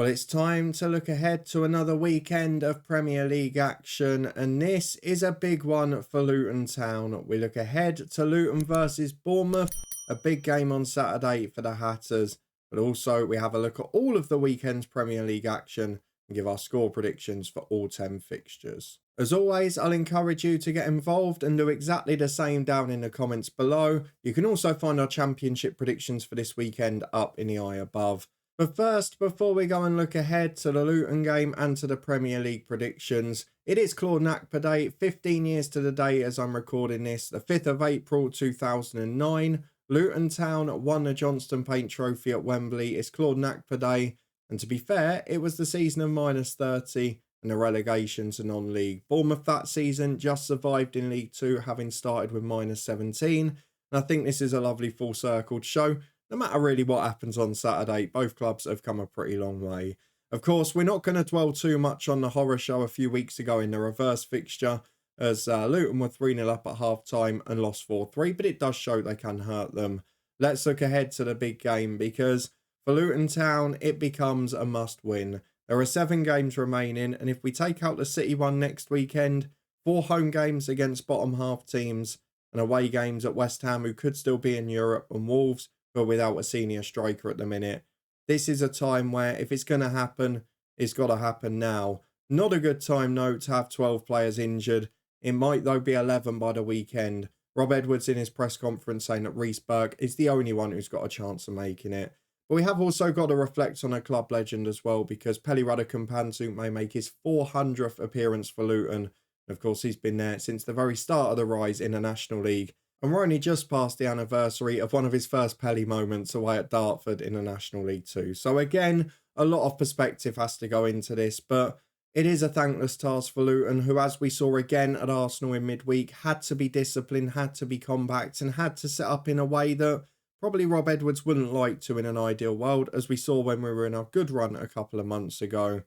Well, it's time to look ahead to another weekend of Premier League action, and this is a big one for Luton Town. We look ahead to Luton versus Bournemouth, a big game on Saturday for the Hatters, but also we have a look at all of the weekend's Premier League action and give our score predictions for all 10 fixtures. As always, I'll encourage you to get involved and do exactly the same down in the comments below. You can also find our Championship predictions for this weekend up in the eye above. But first, before we go and look ahead to the Luton game and to the Premier League predictions, it is Claude Nakpa Day, 15 years to the day as I'm recording this, the 5th of April 2009. Luton Town won the Johnston Paint Trophy at Wembley. It's Claude Nakpa Day, and to be fair, it was the season of -30 and the relegation to non-league. Bournemouth that season just survived in League 2, having started with -17, and I think this is a lovely full circle to show no matter really what happens on Saturday, both clubs have come a pretty long way. Of course, we're not going to dwell too much on the horror show a few weeks ago in the reverse fixture, as Luton were 3-0 up at half-time and lost 4-3, but it does show they can hurt them. Let's look ahead to the big game, because for Luton Town, it becomes a must-win. There are 7 games remaining, and if we take out the City one next weekend, 4 home games against bottom half teams, and away games at West Ham, who could still be in Europe, and Wolves, but without a senior striker at the minute. This is a time where if it's going to happen, it's got to happen now. Not a good time, though, to have 12 players injured. It might, though, be 11 by the weekend. Rob Edwards in his press conference saying that Reece Burke is the only one who's got a chance of making it. But we have also got to reflect on a club legend as well, because Pelly Radakampansu may make his 400th appearance for Luton. Of course, he's been there since the very start of the rise in the National League. And we're only just past the anniversary of one of his first Pelly moments away at Dartford in the National League too. So again, a lot of perspective has to go into this, but it is a thankless task for Luton, who, as we saw again at Arsenal in midweek, had to be disciplined, had to be compact, and had to set up in a way that probably Rob Edwards wouldn't like to in an ideal world, as we saw when we were in our good run a couple of months ago.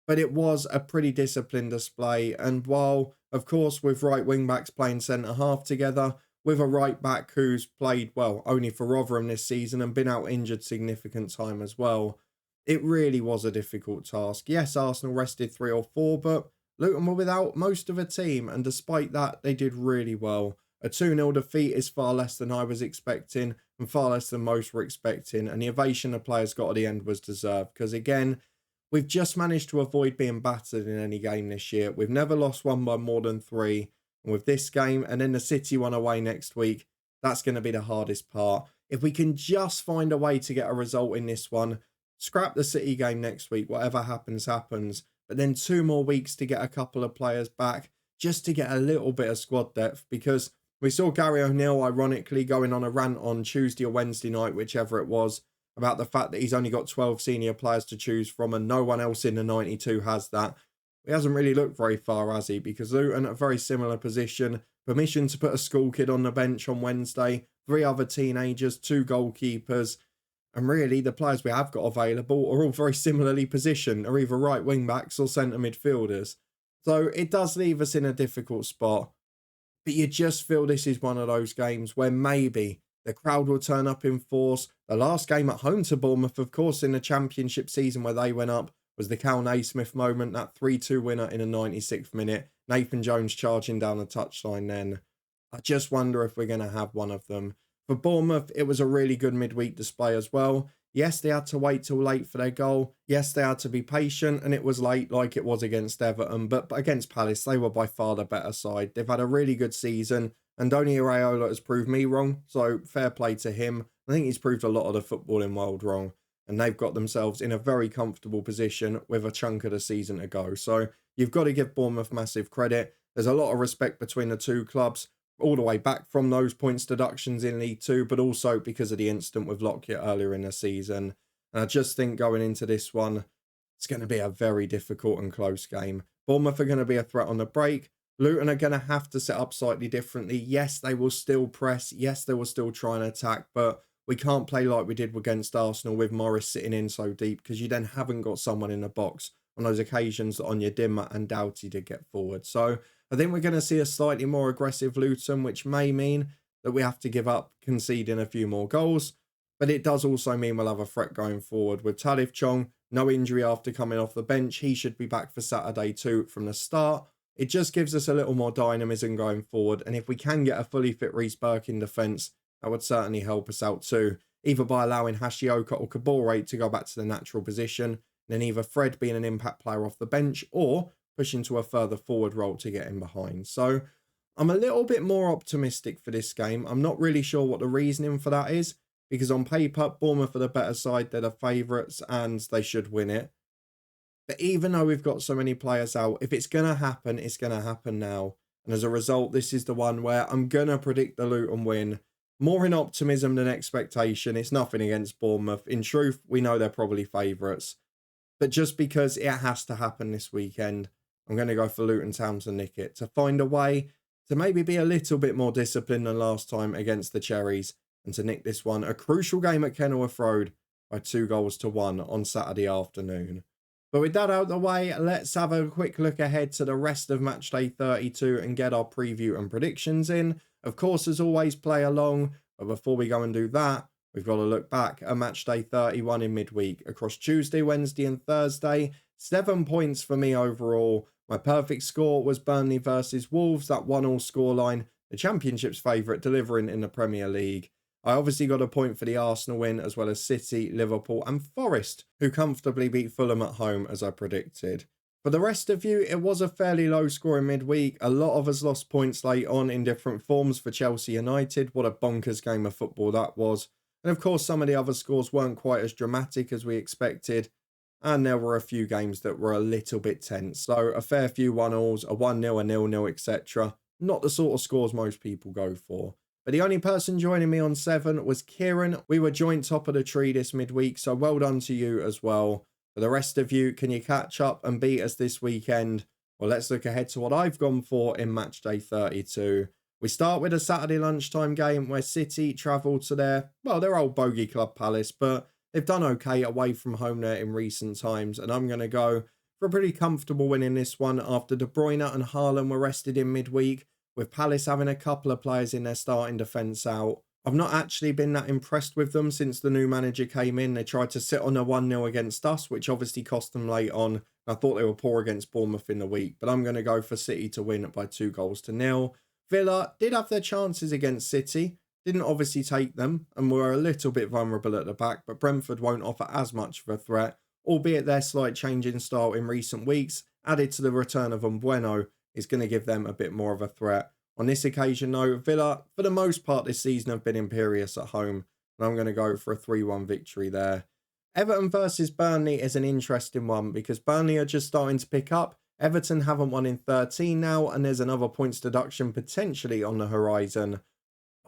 But it was a pretty disciplined display, and while, of course, with right wing-backs playing centre-half together, with a right back who's played, well, only for Rotherham this season and been out injured significant time as well, it really was a difficult task. Yes, Arsenal rested 3 or 4, but Luton were without most of a team, and despite that, they did really well. A 2-0 defeat is far less than I was expecting, and far less than most were expecting, and the ovation the players got at the end was deserved, because again, we've just managed to avoid being battered in any game this year. We've never lost one by more than 3. And with this game and then the City one away next week, that's going to be the hardest part. If we can just find a way to get a result in this one, scrap the City game next week, whatever happens, happens. But then 2 more weeks to get a couple of players back, just to get a little bit of squad depth. Because we saw Gary O'Neill, ironically, going on a rant on Tuesday or Wednesday night, whichever it was, about the fact that he's only got 12 senior players to choose from and no one else in the 92 has that. He hasn't really looked very far, has he? Because Luton at a very similar position. Permission to put a school kid on the bench on Wednesday. 3 other teenagers, 2 goalkeepers. And really, the players we have got available are all very similarly positioned. Are either right wing-backs or centre midfielders. So it does leave us in a difficult spot. But you just feel this is one of those games where maybe the crowd will turn up in force. The last game at home to Bournemouth, of course, in the Championship season where they went up, was the Cal Naismith moment, that 3-2 winner in the 96th minute. Nathan Jones charging down the touchline then. I just wonder if we're going to have one of them. For Bournemouth, it was a really good midweek display as well. Yes, they had to wait till late for their goal. Yes, they had to be patient, and it was late like it was against Everton. But against Palace, they were by far the better side. They've had a really good season, and Donny Iraola has proved me wrong, so fair play to him. I think he's proved a lot of the footballing world wrong. And they've got themselves in a very comfortable position with a chunk of the season to go. So you've got to give Bournemouth massive credit. There's a lot of respect between the two clubs, all the way back from those points deductions in League 2, but also because of the incident with Lockyer earlier in the season. And I just think going into this one, it's going to be a very difficult and close game. Bournemouth are going to be a threat on the break. Luton are going to have to set up slightly differently. Yes, they will still press. Yes, they will still try and attack, but we can't play like we did against Arsenal with Morris sitting in so deep, because you then haven't got someone in the box on those occasions that Onyedinma and Doughty did get forward. So I think we're going to see a slightly more aggressive Luton, which may mean that we have to give up conceding a few more goals. But it does also mean we'll have a threat going forward with Talif Chong, No injury after coming off the bench. He should be back for Saturday too from the start. It just gives us a little more dynamism going forward. And if we can get a fully fit Reece Burke in defence, that would certainly help us out too. Either by allowing Hashioka or Kabore to go back to the natural position, and then either Fred being an impact player off the bench or pushing to a further forward role to get in behind. So I'm a little bit more optimistic for this game. I'm not really sure what the reasoning for that is, because on paper, Bournemouth are the better side. They're the favourites and they should win it. But even though we've got so many players out, if it's going to happen, it's going to happen now. And as a result, this is the one where I'm going to predict the Luton win. More in optimism than expectation. It's nothing against Bournemouth. In truth, we know they're probably favourites. But just because it has to happen this weekend, I'm going to go for Luton Town to nick it. To find a way to maybe be a little bit more disciplined than last time against the Cherries. And to nick this one. A crucial game at Kenilworth Road by 2-1 on Saturday afternoon. But with that out of the way, let's have a quick look ahead to the rest of Matchday 32 and get our preview and predictions in. Of course, as always, play along. But before we go and do that, we've got to look back at Matchday 31 in midweek. Across Tuesday, Wednesday and Thursday, 7 points for me overall. My perfect score was Burnley versus Wolves, that 1-1 scoreline. The Championship's favourite delivering in the Premier League. I obviously got a point for the Arsenal win, as well as City, Liverpool and Forest, who comfortably beat Fulham at home as I predicted. For the rest of you, it was a fairly low score in midweek. A lot of us lost points late on in different forms for Chelsea United. What a bonkers game of football that was. And of course, some of the other scores weren't quite as dramatic as we expected. And there were a few games that were a little bit tense. So a fair few 1-1s, a 1-0, a 0-0, etc. Not the sort of scores most people go for. But the only person joining me on 7 was Kieran. We were joint top of the tree this midweek, so well done to you as well. For the rest of you, can you catch up and beat us this weekend? Well, let's look ahead to what I've gone for in Matchday 32. We start with a Saturday lunchtime game where City travel to their old bogey club Palace, but they've done okay away from home there in recent times, and I'm going to go for a pretty comfortable win in this one after De Bruyne and Haaland were rested in midweek, with Palace having a couple of players in their starting defence out. I've not actually been that impressed with them since the new manager came in. They tried to sit on a 1-0 against us, which obviously cost them late on. I thought they were poor against Bournemouth in the week, but I'm going to go for City to win by 2-0. Villa did have their chances against City, didn't obviously take them, and were a little bit vulnerable at the back, but Brentford won't offer as much of a threat, albeit their slight change in style in recent weeks, added to the return of Mbueno, is going to give them a bit more of a threat. On this occasion, though, Villa, for the most part this season, have been imperious at home, and I'm going to go for a 3-1 victory there. Everton versus Burnley is an interesting one because Burnley are just starting to pick up. Everton haven't won in 13 now, and there's another points deduction potentially on the horizon.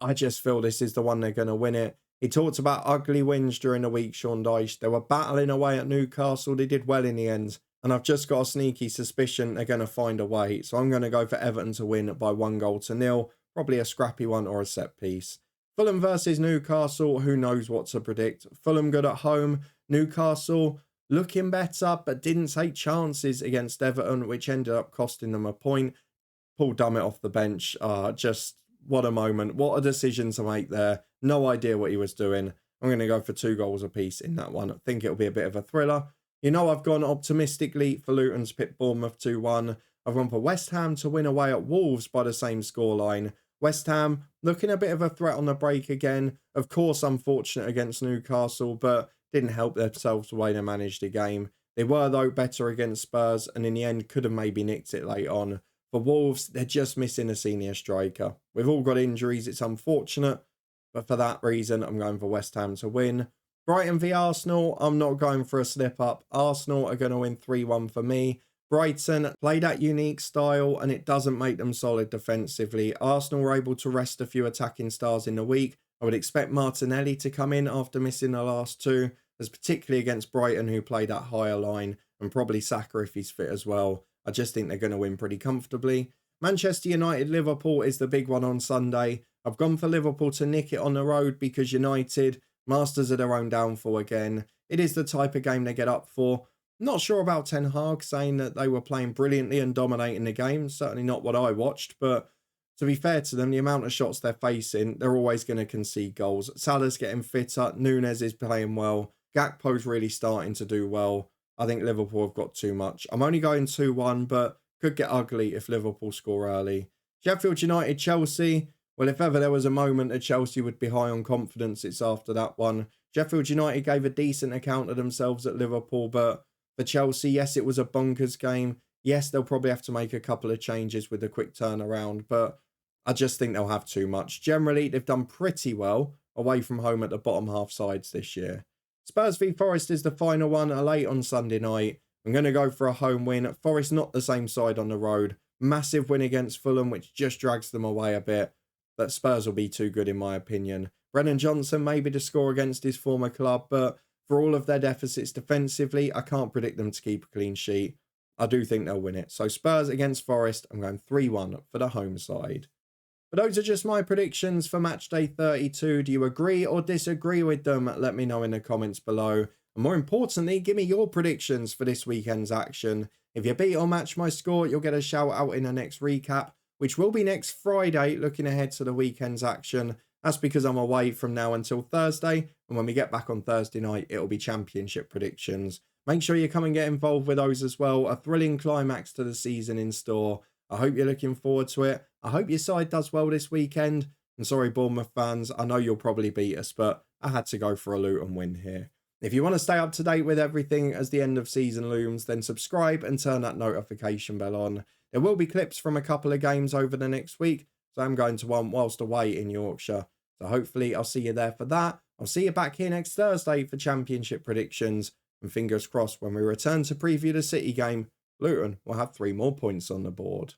I just feel this is the one they're going to win it. He talked about ugly wins during the week, Sean Dyche. They were battling away at Newcastle. They did well in the end. And I've just got a sneaky suspicion they're going to find a way. So I'm going to go for Everton to win by 1-0. Probably a scrappy one or a set piece. Fulham versus Newcastle. Who knows what to predict. Fulham good at home. Newcastle looking better, but didn't take chances against Everton, which ended up costing them a point. Paul Dummett off the bench. Just what a moment. What a decision to make there. No idea what he was doing. I'm going to go for 2 goals apiece in that one. I think it'll be a bit of a thriller. You know, I've gone optimistically for Luton to pit Bournemouth 2-1. I've gone for West Ham to win away at Wolves by the same scoreline. West Ham looking a bit of a threat on the break again. Of course, unfortunate against Newcastle, but didn't help themselves the way they managed the game. They were, though, better against Spurs, and in the end could have maybe nicked it late on. For Wolves, they're just missing a senior striker. We've all got injuries, it's unfortunate, but for that reason, I'm going for West Ham to win. Brighton v Arsenal, I'm not going for a slip-up. Arsenal are going to win 3-1 for me. Brighton play that unique style, and it doesn't make them solid defensively. Arsenal were able to rest a few attacking stars in the week. I would expect Martinelli to come in after missing the last two, as particularly against Brighton, who play that higher line, and probably Saka if he's fit as well. I just think they're going to win pretty comfortably. Manchester United-Liverpool is the big one on Sunday. I've gone for Liverpool to nick it on the road because United, masters of their own downfall again. It is the type of game they get up for. Not sure about Ten Hag saying that they were playing brilliantly and dominating the game. Certainly not what I watched, but to be fair to them, the amount of shots they're facing, they're always going to concede goals. Salah's getting fitter. Nunes is playing well. Gakpo's really starting to do well. I think Liverpool have got too much. I'm only going 2-1, but could get ugly if Liverpool score early. Sheffield United, Chelsea. Well, if ever there was a moment that Chelsea would be high on confidence, it's after that one. Sheffield United gave a decent account of themselves at Liverpool, but for Chelsea, yes, it was a bonkers game. Yes, they'll probably have to make a couple of changes with a quick turnaround, but I just think they'll have too much. Generally, they've done pretty well away from home at the bottom half sides this year. Spurs v Forest is the final one, late on Sunday night. I'm going to go for a home win. Forest not the same side on the road. Massive win against Fulham, which just drags them away a bit. But Spurs will be too good in my opinion. Brennan Johnson maybe to score against his former club, but for all of their deficits defensively, I can't predict them to keep a clean sheet. I do think they'll win it. So Spurs against Forest, I'm going 3-1 for the home side. But those are just my predictions for matchday 32. Do you agree or disagree with them? Let me know in the comments below. And more importantly, give me your predictions for this weekend's action. If you beat or match my score, you'll get a shout out in the next recap, which will be next Friday, looking ahead to the weekend's action. That's because I'm away from now until Thursday. And when we get back on Thursday night, it'll be championship predictions. Make sure you come and get involved with those as well. A thrilling climax to the season in store. I hope you're looking forward to it. I hope your side does well this weekend. And sorry, Bournemouth fans, I know you'll probably beat us, but I had to go for a Luton win here. If you want to stay up to date with everything as the end of season looms, then subscribe and turn that notification bell on. There will be clips from a couple of games over the next week, so I'm going to one whilst away in Yorkshire. So hopefully I'll see you there for that. I'll see you back here next Thursday for championship predictions. And fingers crossed when we return to preview the City game, Luton will have 3 more points on the board.